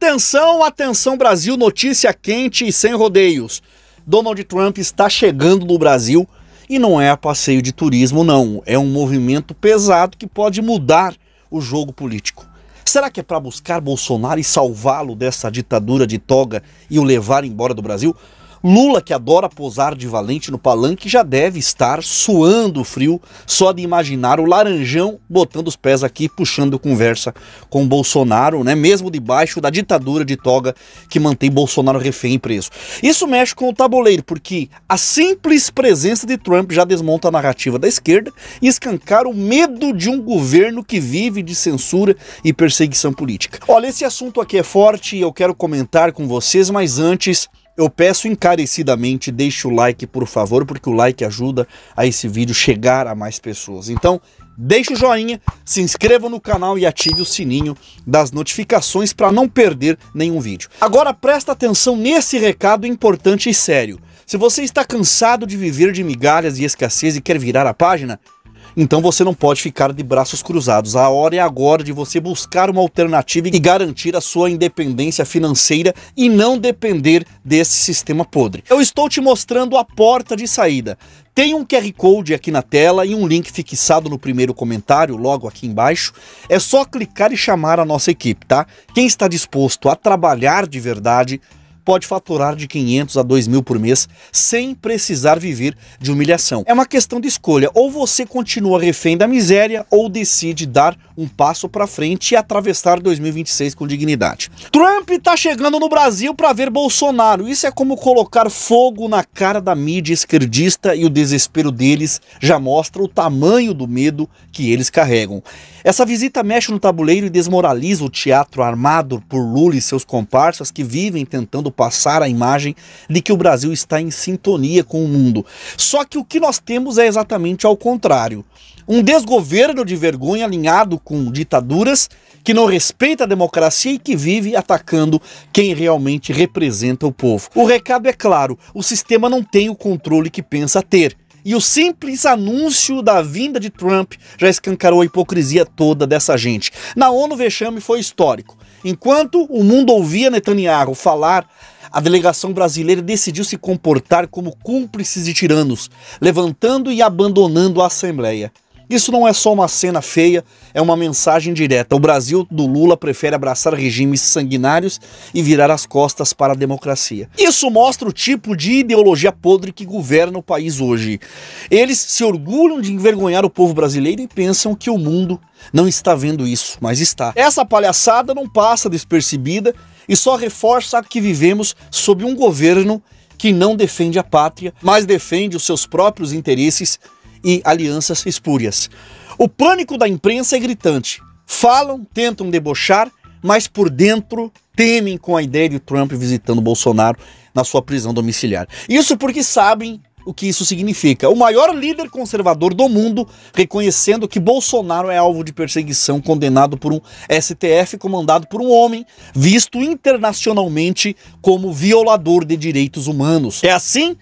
Atenção, atenção Brasil, notícia quente e sem rodeios. Donald Trump está chegando no Brasil e não é a passeio de turismo não, é um movimento pesado que pode mudar o jogo político. Será que é para buscar Bolsonaro e salvá-lo dessa ditadura de toga e o levar embora do Brasil? Lula, que adora posar de valente no palanque, já deve estar suando frio só de imaginar o Laranjão botando os pés aqui, puxando conversa com Bolsonaro, né? Mesmo debaixo da ditadura de toga que mantém Bolsonaro refém e preso. Isso mexe com o tabuleiro, porque a simples presença de Trump já desmonta a narrativa da esquerda e escancara o medo de um governo que vive de censura e perseguição política. Olha, esse assunto aqui é forte e eu quero comentar com vocês, mas antes eu peço encarecidamente, deixe o like por favor, porque o like ajuda a esse vídeo chegar a mais pessoas. Então, deixe o joinha, se inscreva no canal e ative o sininho das notificações para não perder nenhum vídeo. Agora presta atenção nesse recado importante e sério. Se você está cansado de viver de migalhas e escassez e quer virar a página, então você não pode ficar de braços cruzados. A hora é agora de você buscar uma alternativa e garantir a sua independência financeira e não depender desse sistema podre. Eu estou te mostrando a porta de saída. Tem um QR Code aqui na tela e um link fixado no primeiro comentário, logo aqui embaixo. É só clicar e chamar a nossa equipe, tá? Quem está disposto a trabalhar de verdade pode faturar de 500 a 2.000 por mês sem precisar viver de humilhação. É uma questão de escolha, ou você continua refém da miséria ou decide dar um passo para frente e atravessar 2026 com dignidade. Trump tá chegando no Brasil para ver Bolsonaro. Isso é como colocar fogo na cara da mídia esquerdista e o desespero deles já mostra o tamanho do medo que eles carregam. Essa visita mexe no tabuleiro e desmoraliza o teatro armado por Lula e seus comparsas que vivem tentando passar a imagem de que o Brasil está em sintonia com o mundo. Só que o que nós temos é exatamente ao contrário. Um desgoverno de vergonha alinhado com ditaduras que não respeita a democracia e que vive atacando quem realmente representa o povo. O recado é claro, o sistema não tem o controle que pensa ter. E o simples anúncio da vinda de Trump já escancarou a hipocrisia toda dessa gente. Na ONU, o vexame foi histórico. Enquanto o mundo ouvia Netanyahu falar, a delegação brasileira decidiu se comportar como cúmplices de tiranos, levantando e abandonando a Assembleia. Isso não é só uma cena feia, é uma mensagem direta. O Brasil do Lula prefere abraçar regimes sanguinários e virar as costas para a democracia. Isso mostra o tipo de ideologia podre que governa o país hoje. Eles se orgulham de envergonhar o povo brasileiro e pensam que o mundo não está vendo isso, mas está. Essa palhaçada não passa despercebida e só reforça que vivemos sob um governo que não defende a pátria, mas defende os seus próprios interesses e alianças espúrias. O pânico da imprensa é gritante. Falam, tentam debochar, mas por dentro temem com a ideia de Trump visitando Bolsonaro na sua prisão domiciliar. Isso porque sabem o que isso significa. O maior líder conservador do mundo reconhecendo que Bolsonaro é alvo de perseguição, condenado por um STF comandado por um homem visto internacionalmente como violador de direitos humanos. É assim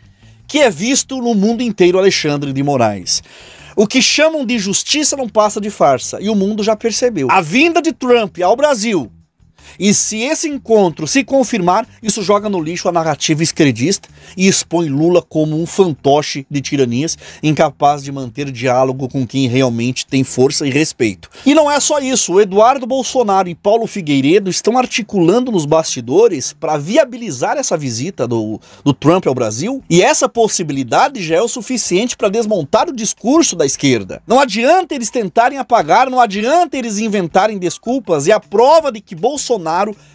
que é visto no mundo inteiro Alexandre de Moraes. O que chamam de justiça não passa de farsa, e o mundo já percebeu. A vinda de Trump ao Brasil, e se esse encontro se confirmar, isso joga no lixo a narrativa esquerdista e expõe Lula como um fantoche de tiranias, incapaz de manter diálogo com quem realmente tem força e respeito. E não é só isso, o Eduardo Bolsonaro e Paulo Figueiredo estão articulando nos bastidores para viabilizar essa visita do Trump ao Brasil, e essa possibilidade já é o suficiente para desmontar o discurso da esquerda. Não adianta eles tentarem apagar, não adianta eles inventarem desculpas, e a prova de que Bolsonaro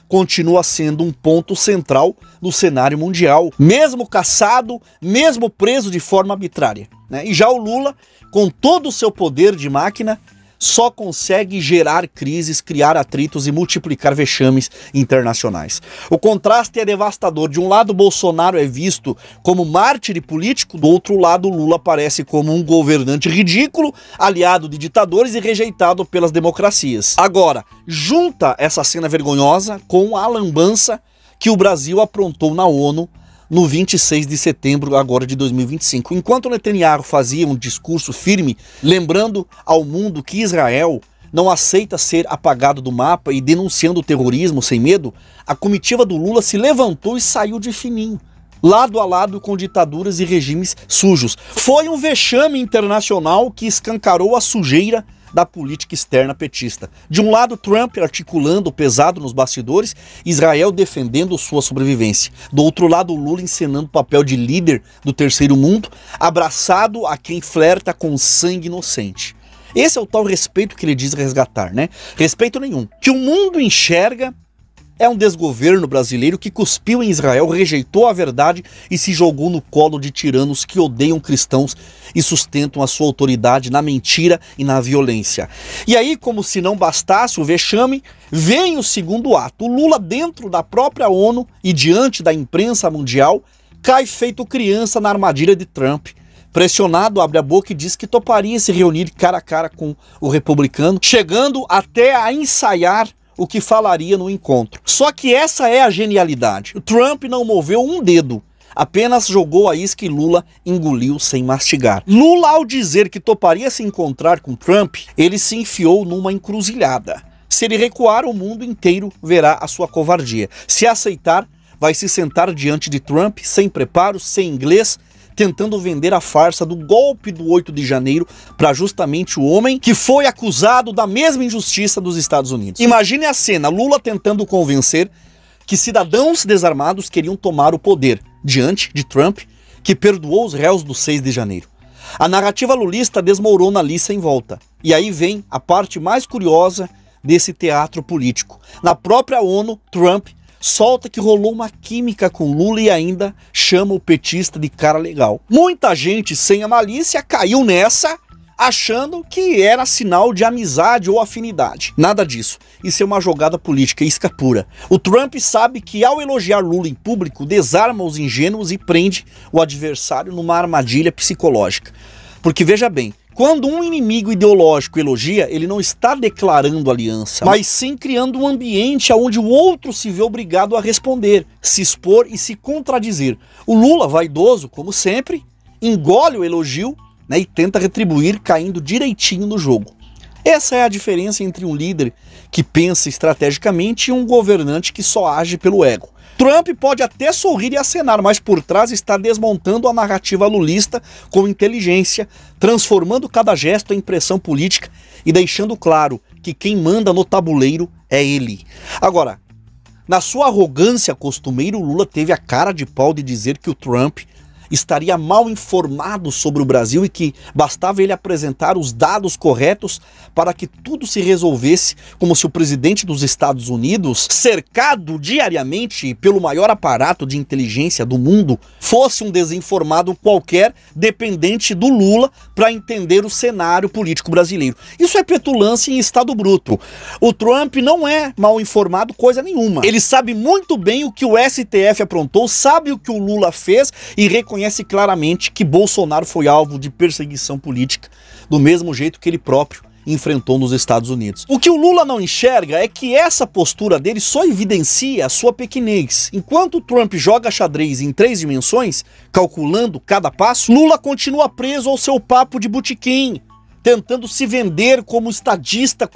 continua sendo um ponto central no cenário mundial, mesmo caçado, mesmo preso de forma arbitrária, né? E já o Lula, com todo o seu poder de máquina, só consegue gerar crises, criar atritos e multiplicar vexames internacionais. O contraste é devastador. De um lado, Bolsonaro é visto como mártir político, do outro lado, Lula aparece como um governante ridículo, aliado de ditadores e rejeitado pelas democracias. Agora, junta essa cena vergonhosa com a lambança que o Brasil aprontou na ONU no 26 de setembro agora de 2025. Enquanto Netanyahu fazia um discurso firme, lembrando ao mundo que Israel não aceita ser apagado do mapa e denunciando o terrorismo sem medo, a comitiva do Lula se levantou e saiu de fininho, lado a lado com ditaduras e regimes sujos. Foi um vexame internacional que escancarou a sujeira da política externa petista. De um lado, Trump articulando pesado nos bastidores, Israel defendendo sua sobrevivência. Do outro lado, Lula encenando o papel de líder do terceiro mundo, abraçado a quem flerta com sangue inocente. Esse é o tal respeito que ele diz resgatar, né? Respeito nenhum. Que o mundo enxerga é um desgoverno brasileiro que cuspiu em Israel, rejeitou a verdade e se jogou no colo de tiranos que odeiam cristãos e sustentam a sua autoridade na mentira e na violência. E aí, como se não bastasse o vexame, vem o segundo ato. O Lula, dentro da própria ONU e diante da imprensa mundial, cai feito criança na armadilha de Trump. Pressionado, abre a boca e diz que toparia se reunir cara a cara com o republicano, chegando até a ensaiar o que falaria no encontro. Só que essa é a genialidade. O Trump não moveu um dedo, apenas jogou a isca e Lula engoliu sem mastigar. Lula, ao dizer que toparia se encontrar com Trump, ele se enfiou numa encruzilhada. Se ele recuar, o mundo inteiro verá a sua covardia. Se aceitar, vai se sentar diante de Trump, sem preparo, sem inglês, tentando vender a farsa do golpe do 8 de janeiro para justamente o homem que foi acusado da mesma injustiça dos Estados Unidos. Imagine a cena, Lula tentando convencer que cidadãos desarmados queriam tomar o poder diante de Trump, que perdoou os réus do 6 de janeiro. A narrativa lulista desmorona ali sem volta. E aí vem a parte mais curiosa desse teatro político. Na própria ONU, Trump solta que rolou uma química com Lula e ainda chama o petista de cara legal. Muita gente sem a malícia caiu nessa, achando que era sinal de amizade ou afinidade. Nada disso. Isso é uma jogada política, isca pura. O Trump sabe que ao elogiar Lula em público, desarma os ingênuos e prende o adversário numa armadilha psicológica. Porque veja bem, quando um inimigo ideológico elogia, ele não está declarando aliança, mas sim criando um ambiente onde o outro se vê obrigado a responder, se expor e se contradizer. O Lula, vaidoso, como sempre, engole o elogio, né, e tenta retribuir caindo direitinho no jogo. Essa é a diferença entre um líder que pensa estrategicamente e um governante que só age pelo ego. Trump pode até sorrir e acenar, mas por trás está desmontando a narrativa lulista com inteligência, transformando cada gesto em pressão política e deixando claro que quem manda no tabuleiro é ele. Agora, na sua arrogância costumeira, o Lula teve a cara de pau de dizer que o Trump estaria mal informado sobre o Brasil e que bastava ele apresentar os dados corretos para que tudo se resolvesse, como se o presidente dos Estados Unidos, cercado diariamente pelo maior aparato de inteligência do mundo, fosse um desinformado qualquer dependente do Lula para entender o cenário político brasileiro. Isso é petulância em estado bruto. O Trump não é mal informado coisa nenhuma. Ele sabe muito bem o que o STF aprontou, sabe o que o Lula fez e reconhece claramente que Bolsonaro foi alvo de perseguição política, do mesmo jeito que ele próprio enfrentou nos Estados Unidos. O que o Lula não enxerga é que essa postura dele só evidencia a sua pequenez. Enquanto o Trump joga xadrez em 3 dimensões, calculando cada passo, Lula continua preso ao seu papo de botequim, tentando se vender como estadista,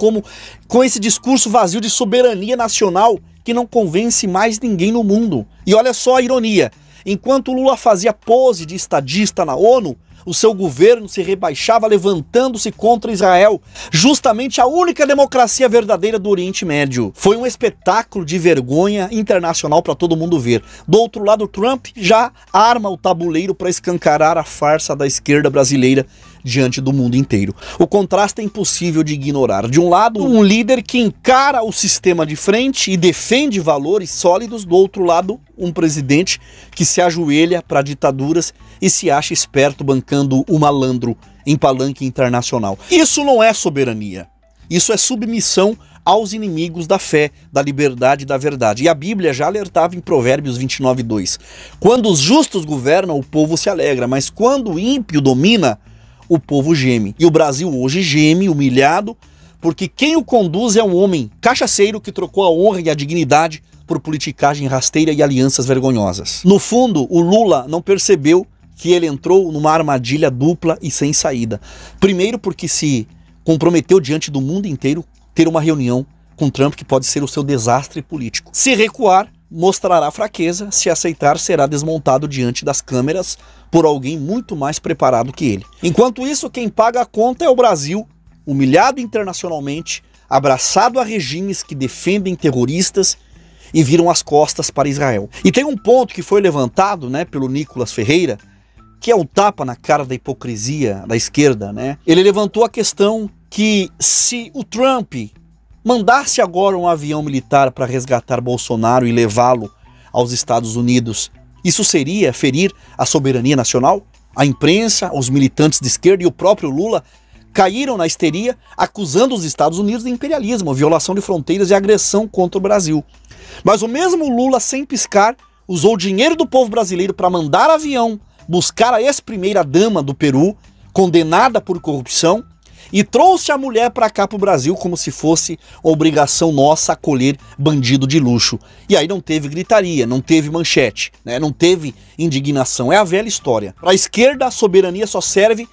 com esse discurso vazio de soberania nacional que não convence mais ninguém no mundo. E olha só a ironia. Enquanto Lula fazia pose de estadista na ONU, o seu governo se rebaixava levantando-se contra Israel, justamente a única democracia verdadeira do Oriente Médio. Foi um espetáculo de vergonha internacional para todo mundo ver. Do outro lado, Trump já arma o tabuleiro para escancarar a farsa da esquerda brasileira diante do mundo inteiro. O contraste é impossível de ignorar. De um lado, um líder que encara o sistema de frente e defende valores sólidos. Do outro lado, um presidente que se ajoelha para ditaduras e se acha esperto bancando o malandro em palanque internacional. Isso não é soberania. Isso é submissão aos inimigos da fé, da liberdade e da verdade. E a Bíblia já alertava em Provérbios 29:2. Quando os justos governam, o povo se alegra, mas quando o ímpio domina, o povo geme. E o Brasil hoje geme, humilhado, porque quem o conduz é um homem cachaceiro que trocou a honra e a dignidade por politicagem rasteira e alianças vergonhosas. No fundo, o Lula não percebeu que ele entrou numa armadilha dupla e sem saída. Primeiro porque se comprometeu diante do mundo inteiro ter uma reunião com Trump que pode ser o seu desastre político. Se recuar, mostrará fraqueza, se aceitar, será desmontado diante das câmeras por alguém muito mais preparado que ele. Enquanto isso, quem paga a conta é o Brasil, humilhado internacionalmente, abraçado a regimes que defendem terroristas e viram as costas para Israel. E tem um ponto que foi levantado, né, pelo Nicolas Ferreira, que é o tapa na cara da hipocrisia da esquerda, né? Ele levantou a questão que se o Trump mandasse agora um avião militar para resgatar Bolsonaro e levá-lo aos Estados Unidos, isso seria ferir a soberania nacional? A imprensa, os militantes de esquerda e o próprio Lula caíram na histeria, acusando os Estados Unidos de imperialismo, violação de fronteiras e agressão contra o Brasil. Mas o mesmo Lula, sem piscar, usou o dinheiro do povo brasileiro para mandar avião buscar a ex-primeira-dama do Peru, condenada por corrupção, e trouxe a mulher para cá para o Brasil como se fosse obrigação nossa acolher bandido de luxo. E aí não teve gritaria, não teve manchete, né? Não teve indignação. É a velha história. Para a esquerda, a soberania só serve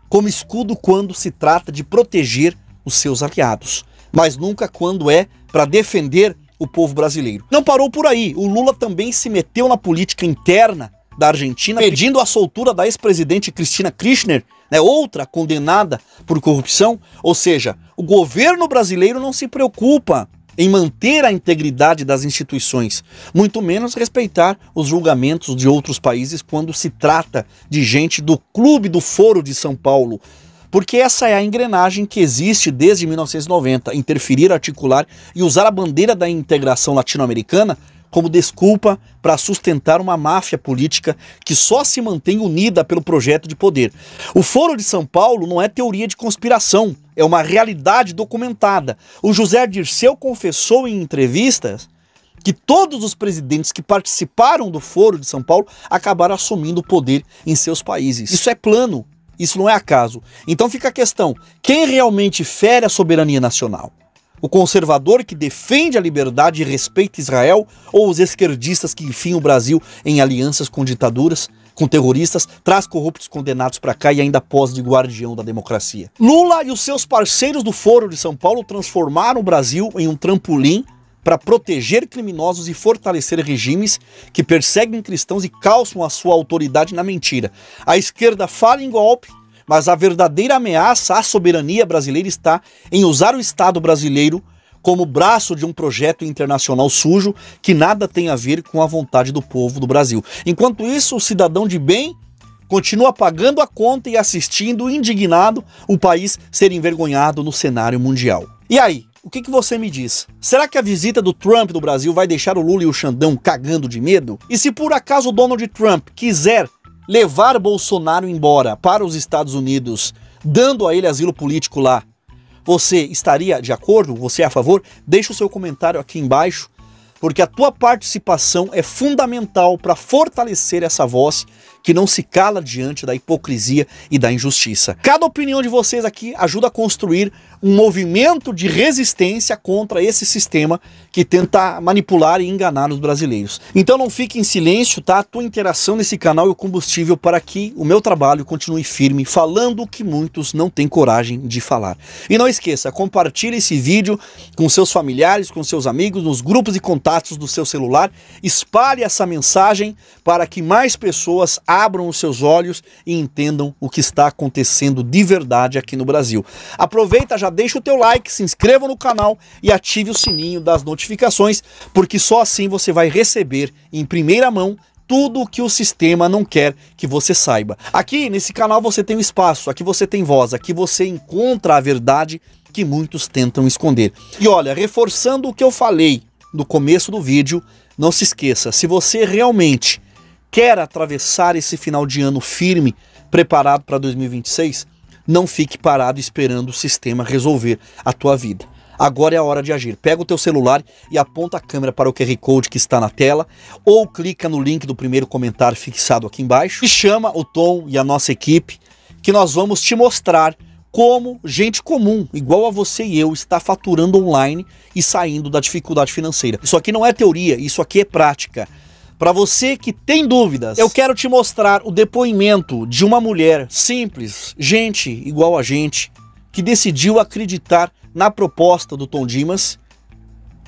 como escudo quando se trata de proteger os seus aliados, mas nunca quando é para defender o povo brasileiro. Não parou por aí. O Lula também se meteu na política interna da Argentina, pedindo a soltura da ex-presidente Cristina Kirchner, né, outra condenada por corrupção. Ou seja, o governo brasileiro não se preocupa em manter a integridade das instituições, muito menos respeitar os julgamentos de outros países quando se trata de gente do Clube do Foro de São Paulo. Porque essa é a engrenagem que existe desde 1990, interferir, articular e usar a bandeira da integração latino-americana como desculpa para sustentar uma máfia política que só se mantém unida pelo projeto de poder. O Foro de São Paulo não é teoria de conspiração, é uma realidade documentada. O José Dirceu confessou em entrevistas que todos os presidentes que participaram do Foro de São Paulo acabaram assumindo o poder em seus países. Isso é plano, isso não é acaso. Então fica a questão, quem realmente fere a soberania nacional? O conservador que defende a liberdade e respeita Israel, ou os esquerdistas que enfiam o Brasil em alianças com ditaduras, com terroristas, traz corruptos condenados para cá e ainda pós de guardião da democracia? Lula e os seus parceiros do Foro de São Paulo transformaram o Brasil em um trampolim para proteger criminosos e fortalecer regimes que perseguem cristãos e calçam a sua autoridade na mentira. A esquerda fala em golpe, mas a verdadeira ameaça à soberania brasileira está em usar o Estado brasileiro como braço de um projeto internacional sujo que nada tem a ver com a vontade do povo do Brasil. Enquanto isso, o cidadão de bem continua pagando a conta e assistindo indignado o país ser envergonhado no cenário mundial. E aí, o que você me diz? Será que a visita do Trump no Brasil vai deixar o Lula e o Xandão cagando de medo? E se por acaso o Donald Trump quiser levar Bolsonaro embora para os Estados Unidos, dando a ele asilo político lá, você estaria de acordo? Você é a favor? Deixa o seu comentário aqui embaixo, porque a tua participação é fundamental para fortalecer essa voz que não se cala diante da hipocrisia e da injustiça. Cada opinião de vocês aqui ajuda a construir um movimento de resistência contra esse sistema que tenta manipular e enganar os brasileiros. Então não fique em silêncio, tá? A tua interação nesse canal é o combustível para que o meu trabalho continue firme, falando o que muitos não têm coragem de falar. E não esqueça, compartilhe esse vídeo com seus familiares, com seus amigos, nos grupos e contatos do seu celular. Espalhe essa mensagem para que mais pessoas abram os seus olhos e entendam o que está acontecendo de verdade aqui no Brasil. Aproveita, já deixa o teu like, se inscreva no canal e ative o sininho das notificações, porque só assim você vai receber em primeira mão tudo o que o sistema não quer que você saiba. Aqui nesse canal você tem um espaço, aqui você tem voz, aqui você encontra a verdade que muitos tentam esconder. E olha, reforçando o que eu falei no começo do vídeo, não se esqueça, se você realmente quer atravessar esse final de ano firme, preparado para 2026, não fique parado esperando o sistema resolver a tua vida. Agora é a hora de agir. Pega o teu celular e aponta a câmera para o QR Code que está na tela, ou clica no link do primeiro comentário fixado aqui embaixo e chama o Tom e a nossa equipe, que nós vamos te mostrar como gente comum, igual a você e eu, está faturando online e saindo da dificuldade financeira. Isso aqui não é teoria, isso aqui é prática. Para você que tem dúvidas, eu quero te mostrar o depoimento de uma mulher simples, gente igual a gente, que decidiu acreditar na proposta do Tom Dimas,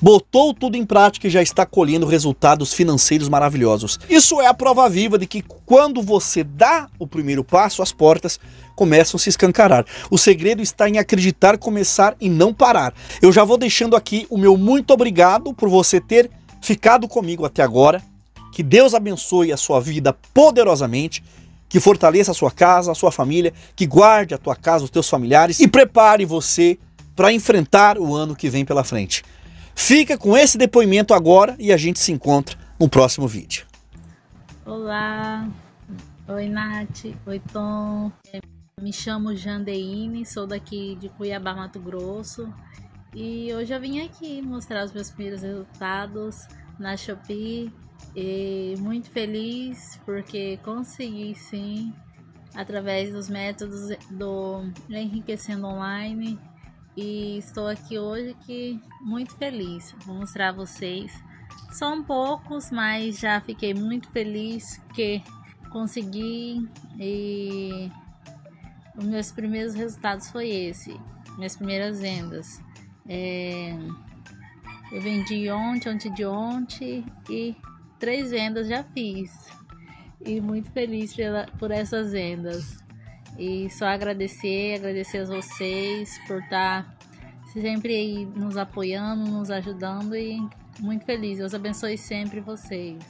botou tudo em prática e já está colhendo resultados financeiros maravilhosos. Isso é a prova viva de que quando você dá o primeiro passo, as portas começam a se escancarar. O segredo está em acreditar, começar e não parar. Eu já vou deixando aqui o meu muito obrigado por você ter ficado comigo até agora. Que Deus abençoe a sua vida poderosamente, que fortaleça a sua casa, a sua família, que guarde a tua casa, os teus familiares e prepare você para enfrentar o ano que vem pela frente. Fica com esse depoimento agora e a gente se encontra no próximo vídeo. Olá, oi Nath, oi Tom, me chamo Jandeine, sou daqui de Cuiabá, Mato Grosso e hoje eu vim aqui mostrar os meus primeiros resultados na Shopee e muito feliz porque consegui sim, através dos métodos do Enriquecendo Online. E estou aqui hoje muito feliz. Vou mostrar a vocês. São poucos, mas já fiquei muito feliz que consegui. E os meus primeiros resultados foi esse. Minhas primeiras vendas. Eu vendi ontem de ontem e 3 vendas já fiz. E muito feliz por essas vendas. E só agradecer a vocês por estar sempre aí nos apoiando, nos ajudando e muito feliz. Deus abençoe sempre vocês.